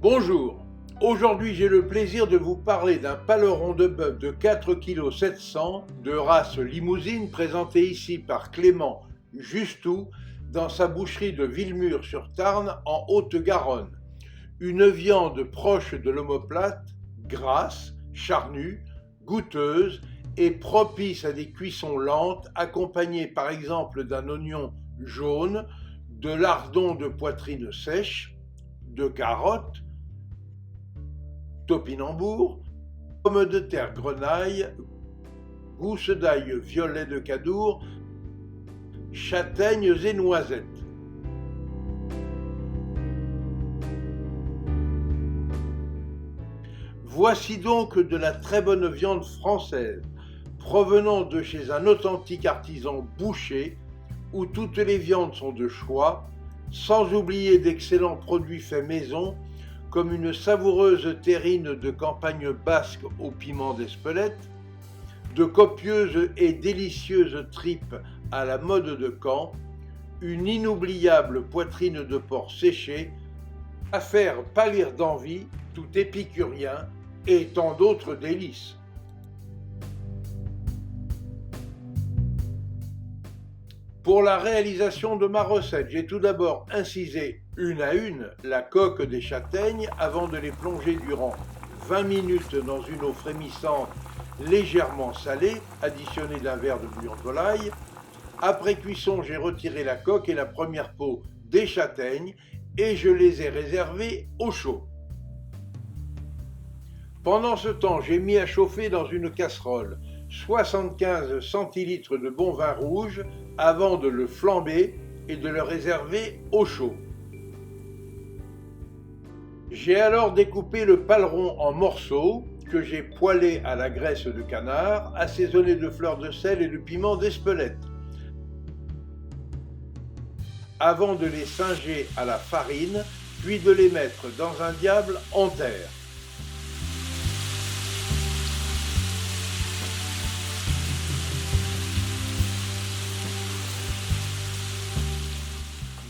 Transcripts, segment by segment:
Bonjour, aujourd'hui j'ai le plaisir de vous parler d'un paleron de bœuf de 4,7 kg de race limousine présenté ici par Clément Justou dans sa boucherie de Villemur-sur-Tarn en Haute-Garonne. Une viande proche de l'omoplate, grasse, charnue, goûteuse et propice à des cuissons lentes accompagnées par exemple d'un oignon jaune, de lardons de poitrine sèche, de carottes, topinambour, pommes de terre grenaille, gousses d'ail violet de Cadour, châtaignes et noisettes. Voici donc de la très bonne viande française, provenant de chez un authentique artisan boucher, où toutes les viandes sont de choix, sans oublier d'excellents produits faits maison, comme une savoureuse terrine de campagne basque au piment d'Espelette, de copieuses et délicieuses tripes à la mode de Caen, une inoubliable poitrine de porc séchée, à faire pâlir d'envie tout épicurien et tant d'autres délices. Pour la réalisation de ma recette, j'ai tout d'abord incisé une à une la coque des châtaignes avant de les plonger durant 20 minutes dans une eau frémissante légèrement salée, additionnée d'un verre de bouillon de volaille. Après cuisson, j'ai retiré la coque et la première peau des châtaignes et je les ai réservées au chaud. Pendant ce temps, j'ai mis à chauffer dans une casserole 75 centilitres de bon vin rouge avant de le flamber et de le réserver au chaud. J'ai alors découpé le paleron en morceaux que j'ai poêlés à la graisse de canard, assaisonnés de fleurs de sel et de piment d'Espelette, avant de les singer à la farine, puis de les mettre dans un diable en terre.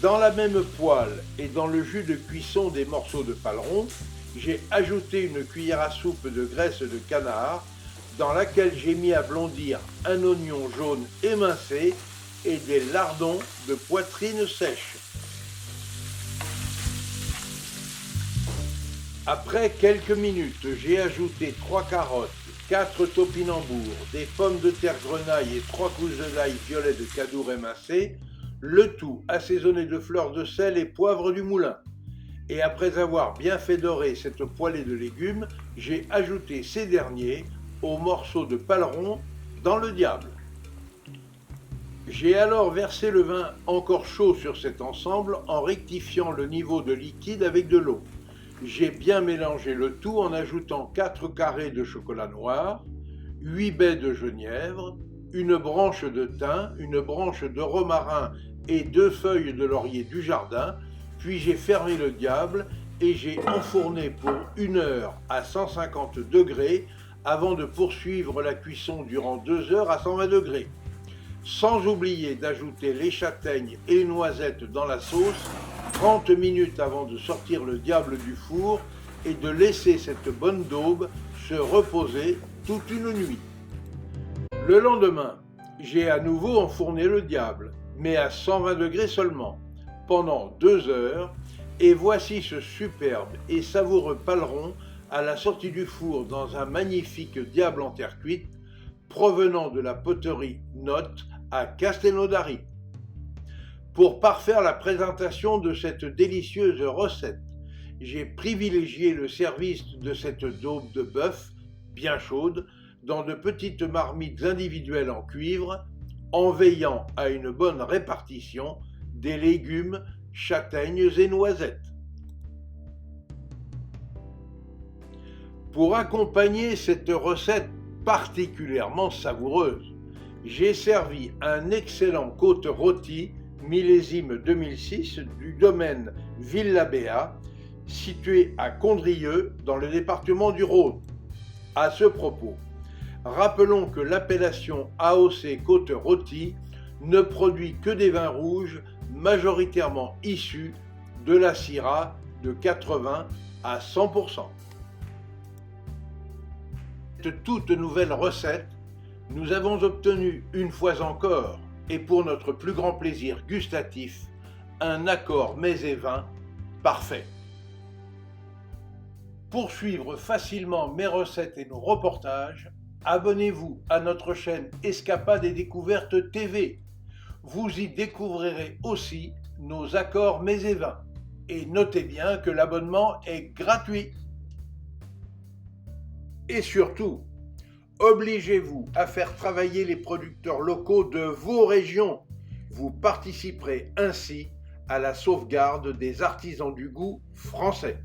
Dans la même poêle et dans le jus de cuisson des morceaux de paleron, j'ai ajouté une cuillère à soupe de graisse de canard dans laquelle j'ai mis à blondir un oignon jaune émincé et des lardons de poitrine sèche. Après quelques minutes, j'ai ajouté 3 carottes, 4 topinambours, des pommes de terre grenaille et 3 gousses d'ail violet de Cadour émincées, le tout assaisonné de fleurs de sel et poivre du moulin. Et après avoir bien fait dorer cette poêlée de légumes, j'ai ajouté ces derniers aux morceaux de paleron dans le diable. J'ai alors versé le vin encore chaud sur cet ensemble en rectifiant le niveau de liquide avec de l'eau. J'ai bien mélangé le tout en ajoutant 4 carrés de chocolat noir, 8 baies de genièvre, une branche de thym, une branche de romarin et 2 feuilles de laurier du jardin, puis j'ai fermé le diable et j'ai enfourné pour 1 heure à 150 degrés avant de poursuivre la cuisson durant 2 heures à 120 degrés. Sans oublier d'ajouter les châtaignes et les noisettes dans la sauce 30 minutes avant de sortir le diable du four et de laisser cette bonne daube se reposer toute une nuit. Le lendemain, j'ai à nouveau enfourné le diable, mais à 120 degrés seulement, pendant 2 heures, et voici ce superbe et savoureux paleron à la sortie du four dans un magnifique diable en terre cuite, provenant de la poterie Notte à Castelnaudary. Pour parfaire la présentation de cette délicieuse recette, j'ai privilégié le service de cette daube de bœuf, bien chaude, dans de petites marmites individuelles en cuivre, en veillant à une bonne répartition des légumes, châtaignes et noisettes. Pour accompagner cette recette particulièrement savoureuse, j'ai servi un excellent côte rôti millésime 2006 du domaine Villa Béat, situé à Condrieu dans le département du Rhône. À ce propos, rappelons que l'appellation AOC Côte Rôti ne produit que des vins rouges majoritairement issus de la Syrah de 80 à 100%. Cette toute nouvelle recette, nous avons obtenu une fois encore, et pour notre plus grand plaisir gustatif, un accord mets et vins parfait. Pour suivre facilement mes recettes et nos reportages, abonnez-vous à notre chaîne Escapades et Découvertes TV. Vous y découvrirez aussi nos accords mets et vins. Et notez bien que l'abonnement est gratuit. Et surtout, obligez-vous à faire travailler les producteurs locaux de vos régions. Vous participerez ainsi à la sauvegarde des artisans du goût français.